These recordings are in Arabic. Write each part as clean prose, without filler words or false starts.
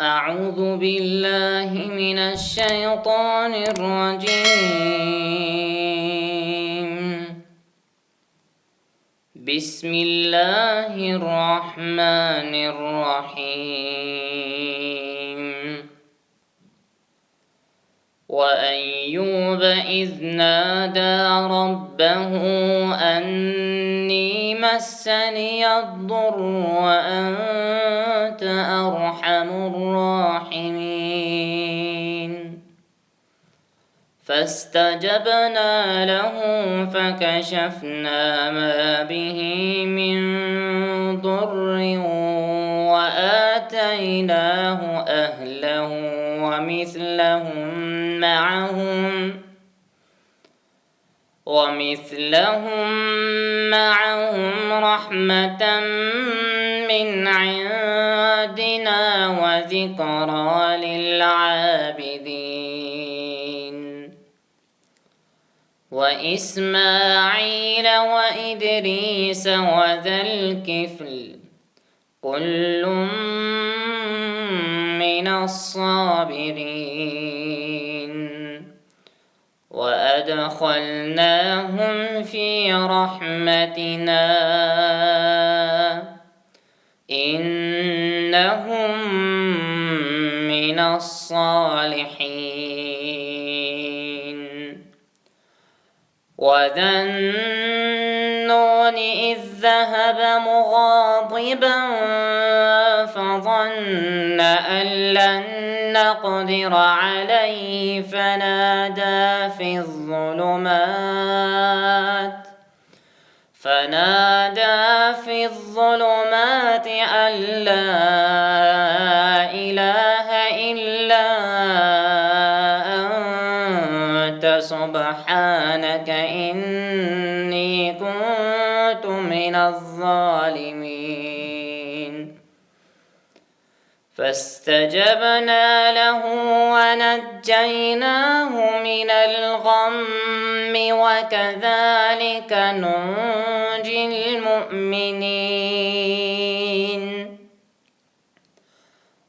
أعوذ بالله من الشيطان الرجيم. بسم الله الرحمن الرحيم. وأيوب إذ نادى ربه أني مسني الضر وأنت أرحم الراحمين. فاستجبنا له فكشفنا ما به من ضر وآتيناه أهله ومثلهم معهم رحمة من عندنا وذكرى للعابدين. وإسماعيل وإدريس وذا الكفل كل من الصابرين. وأدخلناهم في رحمتنا إنهم من الصالحين. وذا النون إذ ذهب مغاضبا فظن أن لن نقدر عليه فنادى في الظلمات أن لا إله إلا أنت سبحانك إني كنت من الظالمين. فاستجبنا له ونجيناه من الغم وكذلك ننجي المؤمنين.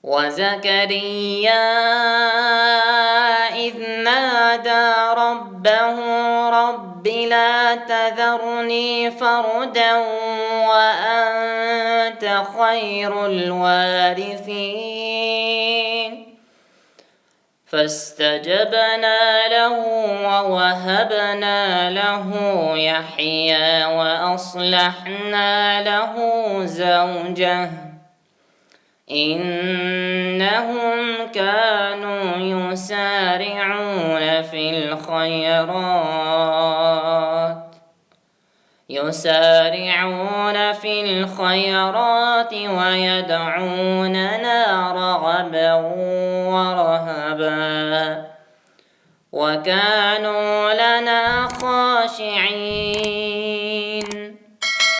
وزكريا إذ نادى ربه رب لا تذرني فردا وأنت خير الوارثين. فاستجبنا له ووهبنا له يحيى وأصلحنا له زوجه إنهم كانوا يسارعون في الخيرات ويدعوننا رغبا ورهبا وكانوا لنا خاشعين.